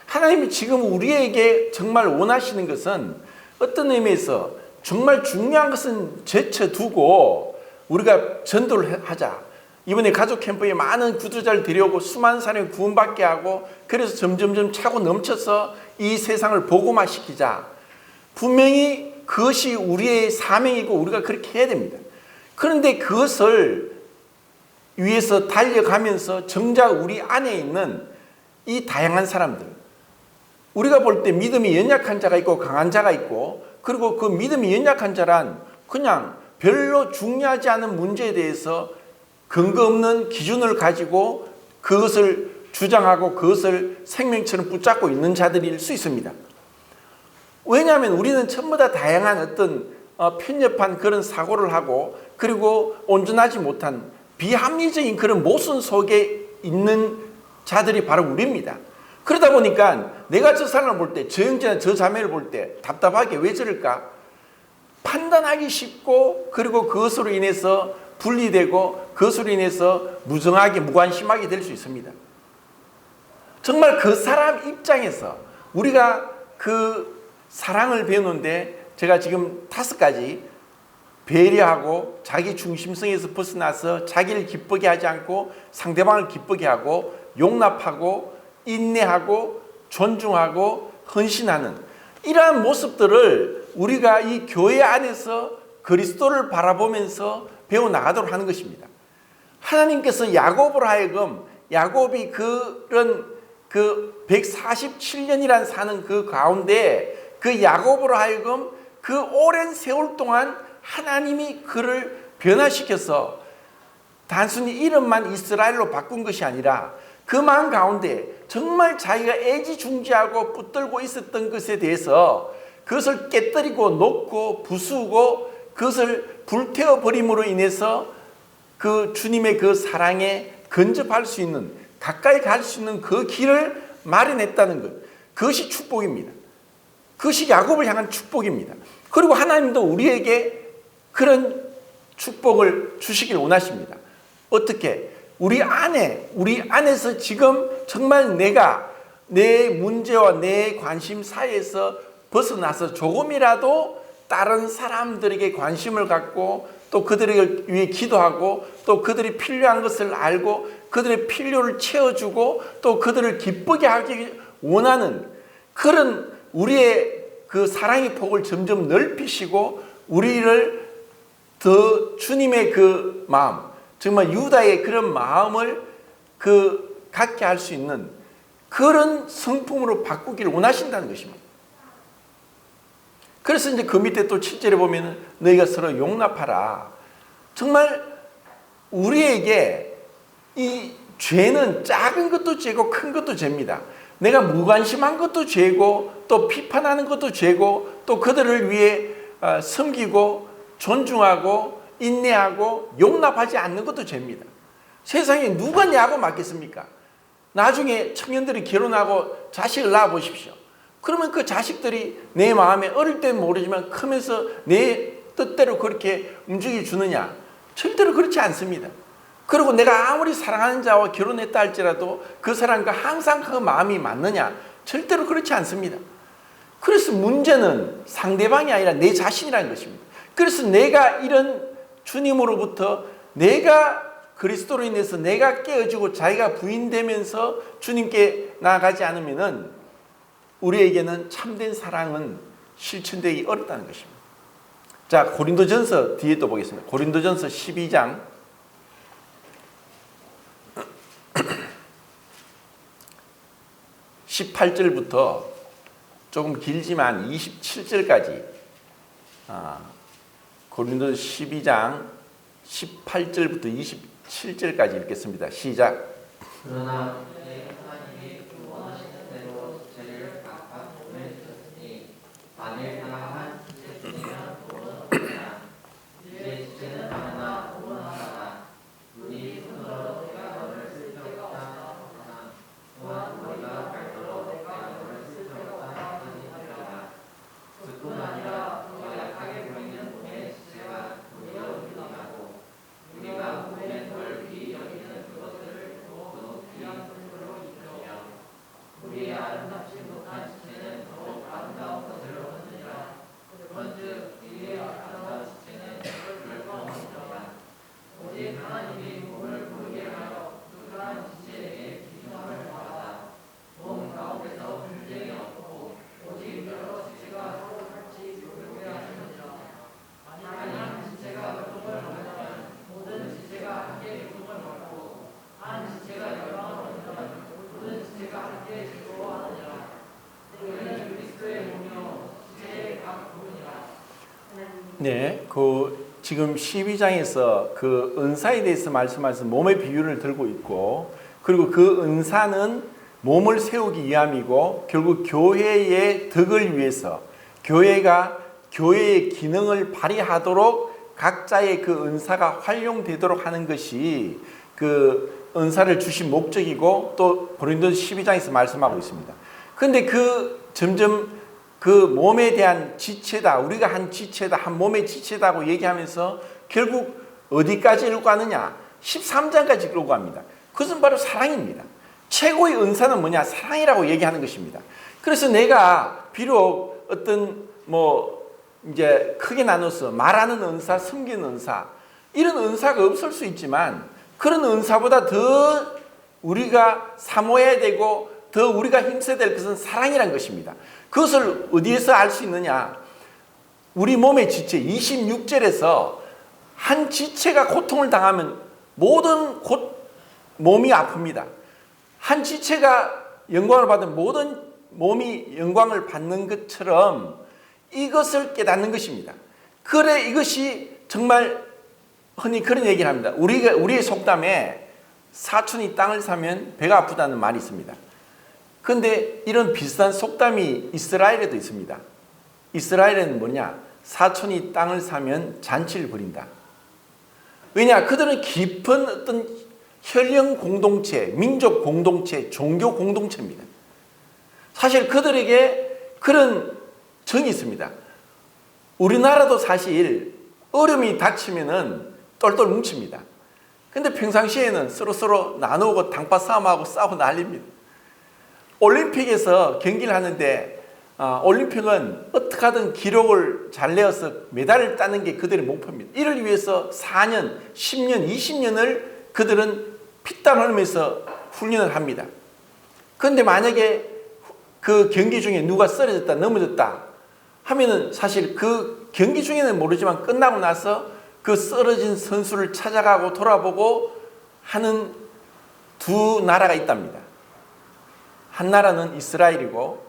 하나님이 지금 우리에게 정말 원하시는 것은 어떤 의미에서 정말 중요한 것은 제쳐두고 우리가 전도를 하자. 이번에 가족 캠프에 많은 구조자를 데려오고 수많은 사람이 구원받게 하고, 그래서 점점점 차고 넘쳐서 이 세상을 복음화시키자. 분명히 그것이 우리의 사명이고 우리가 그렇게 해야 됩니다. 그런데 그것을 위해서 달려가면서 정작 우리 안에 있는 이 다양한 사람들, 우리가 볼 때 믿음이 연약한 자가 있고 강한 자가 있고, 그리고 그 믿음이 연약한 자란 그냥 별로 중요하지 않은 문제에 대해서 근거 없는 기준을 가지고 그것을 주장하고 그것을 생명처럼 붙잡고 있는 자들일 수 있습니다. 왜냐하면 우리는 전부 다 다양한 어떤 편협한 그런 사고를 하고, 그리고 온전하지 못한 비합리적인 그런 모순 속에 있는 자들이 바로 우리입니다. 그러다 보니까 내가 저 사람을 볼 때, 저 형제나 저 자매를 볼 때 답답하게 왜 저럴까? 판단하기 쉽고, 그리고 그것으로 인해서 분리되고 그것으로 인해서 무정하게 무관심하게 될 수 있습니다. 정말 그 사람 입장에서 우리가 그 사랑을 배우는데 제가 지금 5가지 배려하고 자기 중심성에서 벗어나서 자기를 기쁘게 하지 않고 상대방을 기쁘게 하고 용납하고 인내하고 존중하고 헌신하는 이러한 모습들을 우리가 이 교회 안에서 그리스도를 바라보면서 배워나가도록 하는 것입니다. 하나님께서 야곱으로 하여금 야곱이 그런 그 147년이란 사는 그 가운데 그 야곱으로 하여금 그 오랜 세월 동안 하나님이 그를 변화시켜서 단순히 이름만 이스라엘로 바꾼 것이 아니라 그 마음 가운데 정말 자기가 애지중지하고 붙들고 있었던 것에 대해서 그것을 깨뜨리고 놓고 부수고 그것을 불태워버림으로 인해서 그 주님의 그 사랑에 근접할 수 있는, 가까이 갈 수 있는 그 길을 마련했다는 것, 그것이 축복입니다. 그것이 야곱을 향한 축복입니다. 그리고 하나님도 우리에게 그런 축복을 주시길 원하십니다. 어떻게? 우리 안에서 지금 정말 내가 내 문제와 내 관심사에서 벗어나서 조금이라도 다른 사람들에게 관심을 갖고 또 그들을 위해 기도하고 또 그들이 필요한 것을 알고 그들의 필요를 채워주고 또 그들을 기쁘게 하기 원하는 그런 우리의 그 사랑의 폭을 점점 넓히시고 우리를 더 주님의 그 마음, 정말 유다의 그런 마음을 갖게 할 수 있는 그런 성품으로 바꾸기를 원하신다는 것입니다. 그래서 이제 그 밑에 또 7절에 보면 너희가 서로 용납하라. 정말 우리에게 이 죄는 작은 것도 죄고 큰 것도 죄입니다. 내가 무관심한 것도 죄고 또 비판하는 것도 죄고 또 그들을 위해 섬기고 존중하고 인내하고 용납하지 않는 것도 죄입니다. 세상에 누가 냐고 맞겠습니까? 나중에 청년들이 결혼하고 자식을 낳아보십시오. 그러면 그 자식들이 내 마음에 어릴 때는 모르지만 크면서 내 뜻대로 그렇게 움직여 주느냐? 절대로 그렇지 않습니다. 그리고 내가 아무리 사랑하는 자와 결혼했다 할지라도 그 사람과 항상 그 마음이 맞느냐? 절대로 그렇지 않습니다. 그래서 문제는 상대방이 아니라 내 자신이라는 것입니다. 그래서 내가 이런 주님으로부터 내가 그리스도로 인해서 내가 깨어지고 자기가 부인되면서 주님께 나아가지 않으면은 우리에게는 참된 사랑은 실천되기 어렵다는 것입니다. 자, 고린도전서 뒤에 또 보겠습니다. 고린도전서 12장 18절부터 조금 길지만 27절까지 고린도서 12장 18절부터 27절까지 읽겠습니다. 시작. 그러나 하나님이 원하시는 대로 죄를 갚아 보내주셨으니 만일 다한 죄는 원하나 이제 죄는 하나 원하나 우리 손으로 내가 너를 슬쩍다 하나 또한 우리가 발도로 내가 너를 슬쩍다 하니라. 그뿐 아니라 더 약하게 보이는 몸의 지체가 도리어 우리하고 우리가 몸에 덜 귀히 여기는 그것들을 더 높이 손으로 입으며 우리의 아름답지 못한 지체는 더욱 아름다운 것을 얻느니라. 그런즉 우리의 아름다운 지체는 결정하니라. 오직 하나님이 몸을 부르게 하여 그러한 지체에게 기념을 받아 몸 가운데서 분쟁이 없고 오직 여러 지체가 서로 같이 교류하게 하시느니라. 만일 한 지체가 교통을 얻으면 모든 지체가 함께 교통을 얻고 한 지체가 열방을 얻으면 모든 지체가 함께 즐거워하느니라. 너희는 그리스도의 몸이요 지체의 각 부분이라. 네, 지금 12장에서 그 은사에 대해서 말씀하셔서 몸의 비유를 들고 있고 그리고 그 은사는 몸을 세우기 위함이고 결국 교회의 덕을 위해서 교회가 교회의 기능을 발휘하도록 각자의 그 은사가 활용되도록 하는 것이 그 은사를 주신 목적이고 또 고린도서 12장에서 말씀하고 있습니다. 그런데 점점 그 몸에 대한 지체다, 우리가 한 지체다, 한 몸의 지체다고 얘기하면서 결국 어디까지 이르고 가느냐? 13장까지 이르고 갑니다. 그것은 바로 사랑입니다. 최고의 은사는 뭐냐? 사랑이라고 얘기하는 것입니다. 그래서 내가 비록 어떤 이제 크게 나눠서 말하는 은사, 섬기는 은사 이런 은사가 없을 수 있지만 그런 은사보다 더 우리가 사모해야 되고 더 우리가 힘써야 될 것은 사랑이란 것입니다. 그것을 어디에서 알 수 있느냐? 우리 몸의 지체 26절에서 한 지체가 고통을 당하면 모든 몸이 아픕니다. 한 지체가 영광을 받으면 모든 몸이 영광을 받는 것처럼 이것을 깨닫는 것입니다. 그래 이것이 정말 흔히 그런 얘기를 합니다. 우리의 속담에 사촌이 땅을 사면 배가 아프다는 말이 있습니다. 그런데 이런 비슷한 속담이 이스라엘에도 있습니다. 이스라엘에는 뭐냐? 사촌이 땅을 사면 잔치를 벌인다. 왜냐? 그들은 깊은 어떤 혈령 공동체, 민족 공동체, 종교 공동체입니다. 사실 그들에게 그런 정이 있습니다. 우리나라도 사실 얼음이 닫히면은 똘똘 뭉칩니다. 근데 평상시에는 서로 나누고 당파 싸움하고 싸우고 난립니다. 올림픽에서 경기를 하는데 올림픽은 어떻게 하든 기록을 잘 내어서 메달을 따는 게 그들의 목표입니다. 이를 위해서 4년, 10년, 20년을 그들은 피땀 흘리면서 훈련을 합니다. 그런데 만약에 그 경기 중에 누가 쓰러졌다, 넘어졌다 하면은 사실 그 경기 중에는 모르지만 끝나고 나서 그 쓰러진 선수를 찾아가고 돌아보고 하는 두 나라가 있답니다. 한 나라는 이스라엘이고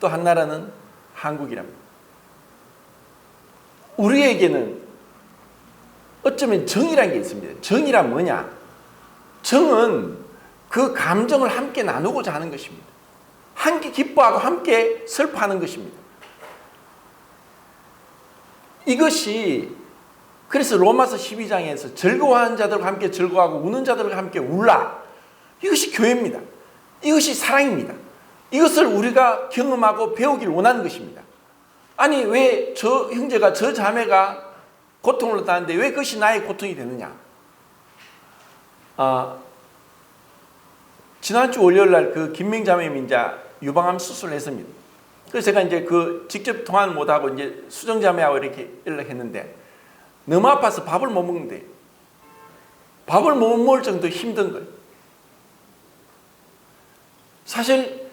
또 한 나라는 한국이랍니다. 우리에게는 어쩌면 정이라는 게 있습니다. 정이란 뭐냐? 정은 그 감정을 함께 나누고자 하는 것입니다. 함께 기뻐하고 함께 슬퍼하는 것입니다. 이것이 그래서 로마서 12장에서 즐거워하는 자들과 함께 즐거워하고 우는 자들과 함께 울라. 이것이 교회입니다. 이것이 사랑입니다. 이것을 우리가 경험하고 배우기를 원하는 것입니다. 아니 왜 저 형제가 저 자매가 고통을 당하는데 왜 그것이 나의 고통이 되느냐. 지난주 월요일날 그 김명 자매님이 이제 유방암 수술을 했습니다. 그래서 제가 이제 그 직접 통화를 못하고 이제 수정 자매하고 이렇게 연락했는데 너무 아파서 밥을 못 먹는데 밥을 못 먹을 정도 힘든 거예요. 사실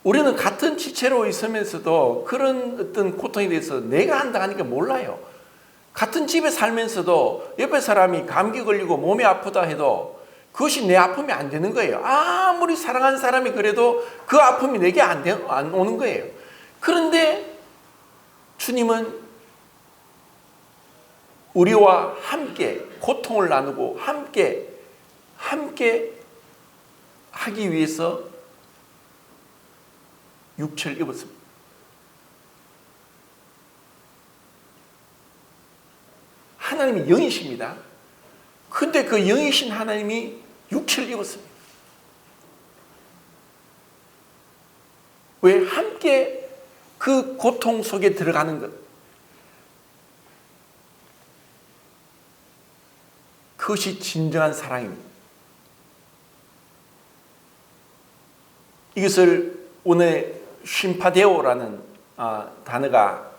우리는 같은 지체로 있으면서도 그런 어떤 고통에 대해서 내가 한다 하니까 몰라요. 같은 집에 살면서도 옆에 사람이 감기 걸리고 몸이 아프다 해도 그것이 내 아픔이 안 되는 거예요. 아무리 사랑하는 사람이 그래도 그 아픔이 내게 안 오는 거예요. 그런데 주님은 우리와 함께 고통을 나누고 함께 하기 위해서 육체를 입었습니다. 하나님이 영이십니다. 근데 그 영이신 하나님이 육체를 입었습니다. 왜? 함께 그 고통 속에 들어가는 것. 그것이 진정한 사랑입니다. 이것을 오늘 쉼파데오라는 단어가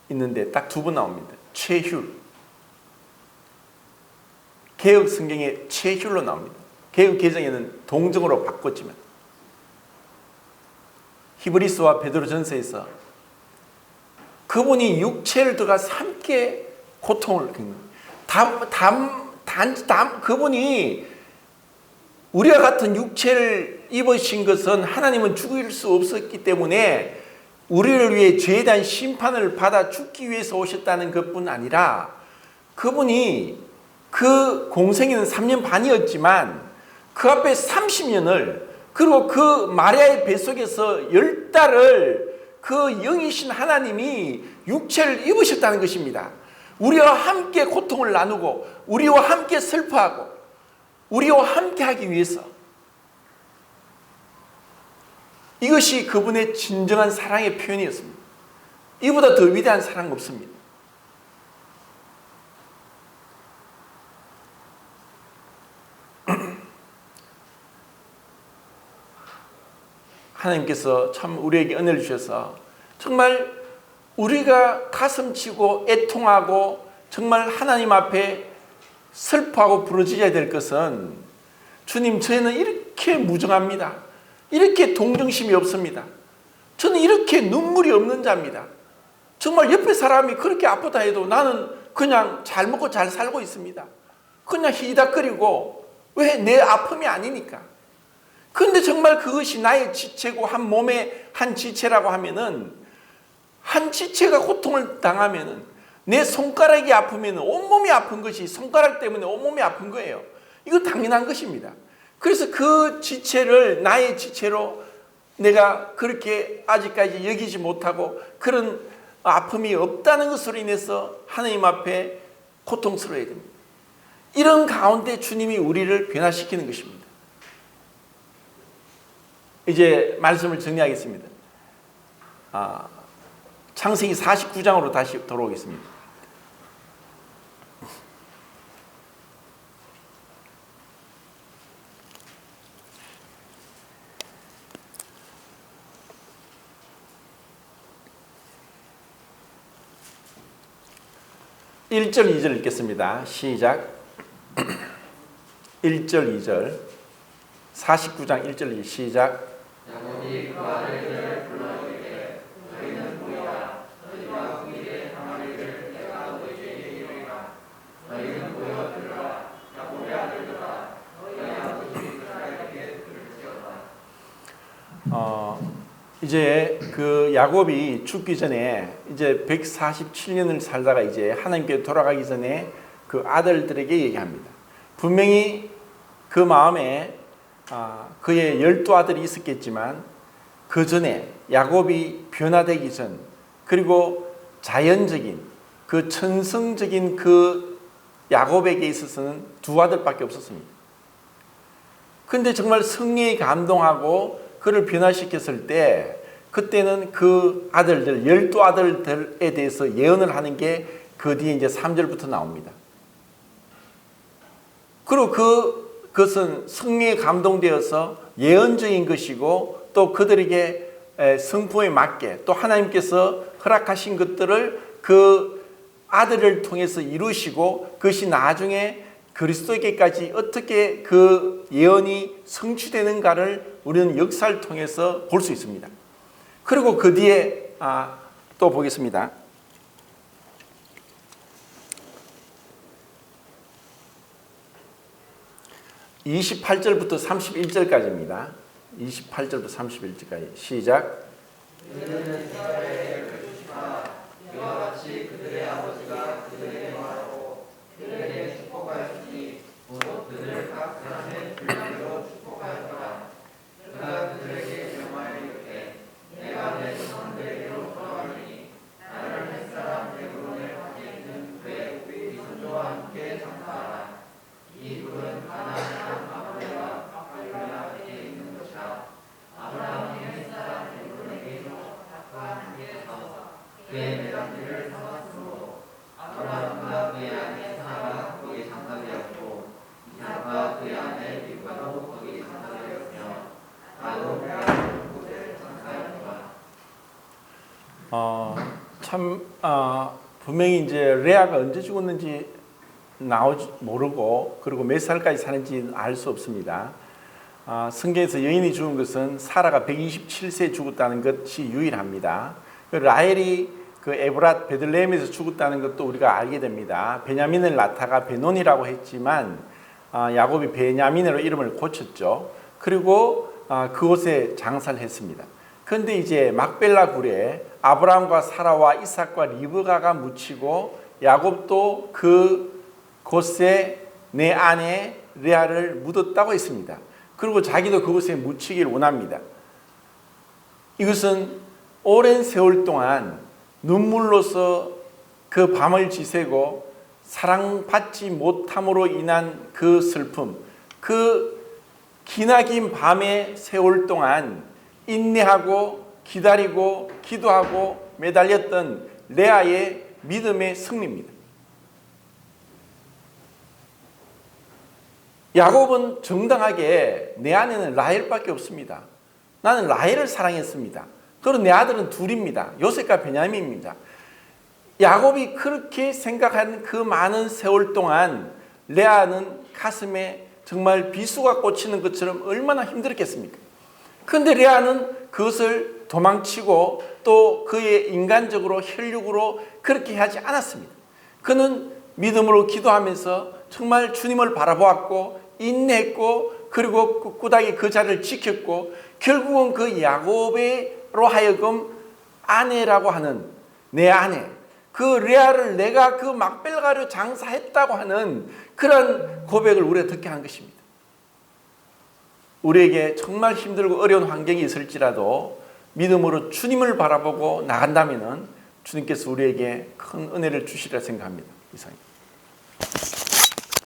있는데 딱 두 번 나옵니다. 최휼. 개혁 성경에 최휼로 나옵니다. 개혁 개정에는 동정으로 바꿨지만 히브리서와 베드로전서에서 그분이 육체를 들어가서 함께 고통을 겪는 그분이 우리와 같은 육체를 입으신 것은 하나님은 죽일 수 없었기 때문에 우리를 위해 죄에 대한 심판을 받아 죽기 위해서 오셨다는 것뿐 아니라 그분이 그 공생에는 3년 반이었지만 그 앞에 30년을 그리고 그 마리아의 뱃속에서 10달을 그 영이신 하나님이 육체를 입으셨다는 것입니다. 우리와 함께 고통을 나누고 우리와 함께 슬퍼하고 우리와 함께 하기 위해서 이것이 그분의 진정한 사랑의 표현이었습니다. 이보다 더 위대한 사랑 없습니다. 하나님께서 참 우리에게 은혜를 주셔서 정말 우리가 가슴치고 애통하고 정말 하나님 앞에 슬퍼하고 부르짖어야 될 것은 주님 저희는 이렇게 무정합니다. 이렇게 동정심이 없습니다. 저는 이렇게 눈물이 없는 자입니다. 정말 옆에 사람이 그렇게 아프다 해도 나는 그냥 잘 먹고 잘 살고 있습니다. 그냥 희닥거리고 왜? 내 아픔이 아니니까. 그런데 정말 그것이 나의 지체고 한 몸의 한 지체라고 하면은 한 지체가 고통을 당하면은 내 손가락이 아프면 온몸이 아픈 것이 손가락 때문에 온몸이 아픈 거예요. 이거 당연한 것입니다. 그래서 그 지체를 나의 지체로 내가 그렇게 아직까지 여기지 못하고 그런 아픔이 없다는 것으로 인해서 하나님 앞에 고통스러워야 됩니다. 이런 가운데 주님이 우리를 변화시키는 것입니다. 이제 말씀을 정리하겠습니다. 창세기 49장으로 다시 돌아오겠습니다. 1절 2절 읽겠습니다. 시작. 1절 2절 49장 1절 2절 시작. 야곱이 그 아들들을 불러이르되 너희는 보이라 너희가 그의 항아리를 내가 너희에게 이르리라 너희는 보여 들으라 야곱의 아들들아 너희 아버지 이스라엘에게 들을지어다. 이제 그 야곱이 죽기 전에 이제 147년을 살다가 이제 하나님께 돌아가기 전에 그 아들들에게 얘기합니다. 분명히 그 마음에 그의 12아들이 있었겠지만 그 전에 야곱이 변화되기 전 그리고 자연적인 그 천성적인 그 야곱에게 있어서는 2아들밖에 없었습니다. 근데 정말 성령이 감동하고 그를 변화시켰을 때 그때는 그 아들들 12아들들에 대해서 예언을 하는 게 그 뒤에 이제 3절부터 나옵니다. 그리고 그것은 성령에 감동되어서 예언적인 것이고 또 그들에게 성품에 맞게 또 하나님께서 허락하신 것들을 그 아들을 통해서 이루시고 그것이 나중에 그리스도에게까지 어떻게 그 예언이 성취되는가를 우리는 역사를 통해서 볼 수 있습니다. 그리고 그 뒤에 또 보겠습니다. 28절부터 31절까지입니다. 28절부터 31절까지 시작. 그들은 이스라엘을 주시마 이와 같이 그들의 아버지가 그들에게 말하고 그들에게 축복하였으니 곧 그들을 각 사람의 분량으로 축복하였더라. 그가 그들에게 명하여 이르되 내가 내 조상들에게로 돌아가리니 나를 햇사람 에브론에 밖에 있는 그의 우리 선조와 함께 장사하라. 이 굴은 가나안 땅 아브라함 밖에 있는 것이라. 아브라함이 햇사람 에브론에게 이삭과 함께 가서 그의 매장지를 삼았으므로 아브라함과 그의 아내 사라가 거기 장사되었고 이삭과 그의 아내 리브가도 거기 장사되었으며 나도 그가 그곳에 장사하였더라. 분명히 이제 레아가 언제 죽었는지 모르고 그리고 몇 살까지 사는지 알 수 없습니다. 성경에서 여인이 죽은 것은 사라가 127세에 죽었다는 것이 유일합니다. 라헬이 그 에브랏 베들레헴에서 죽었다는 것도 우리가 알게 됩니다. 베냐민을 낳다가 베논이라고 했지만 야곱이 베냐민으로 이름을 고쳤죠. 그리고 그곳에 장사를 했습니다. 그런데 이제 막벨라 굴에 아브라함과 사라와 이삭과 리브가가 묻히고 야곱도 그 곳에 내 아내 레아를 묻었다고 했습니다. 그리고 자기도 그곳에 묻히기를 원합니다. 이것은 오랜 세월 동안 눈물로서 그 밤을 지새고 사랑받지 못함으로 인한 그 슬픔, 그 기나긴 밤의 세월 동안 인내하고 기다리고 기도하고 매달렸던 레아의 믿음의 승리입니다. 야곱은 정당하게 내 아내는 라헬밖에 없습니다. 나는 라헬을 사랑했습니다. 그리고 내 아들은 둘입니다. 요셉과 베냐민입니다. 야곱이 그렇게 생각한 그 많은 세월 동안 레아는 가슴에 정말 비수가 꽂히는 것처럼 얼마나 힘들었겠습니까? 그런데 레아는 그것을 도망치고 또 그의 인간적으로 혈육으로 그렇게 하지 않았습니다. 그는 믿음으로 기도하면서 정말 주님을 바라보았고 인내했고 그리고 꿋꿋하게 그 자리를 지켰고 결국은 그 야곱으로 하여금 아내라고 하는 내 아내 그 레아를 내가 그 막벨가로 장사했다고 하는 그런 고백을 우리가 듣게 한 것입니다. 우리에게 정말 힘들고 어려운 환경이 있을지라도 믿음으로 주님을 바라보고 나간다면 주님께서 우리에게 큰 은혜를 주시리라 생각합니다. 이상입니다.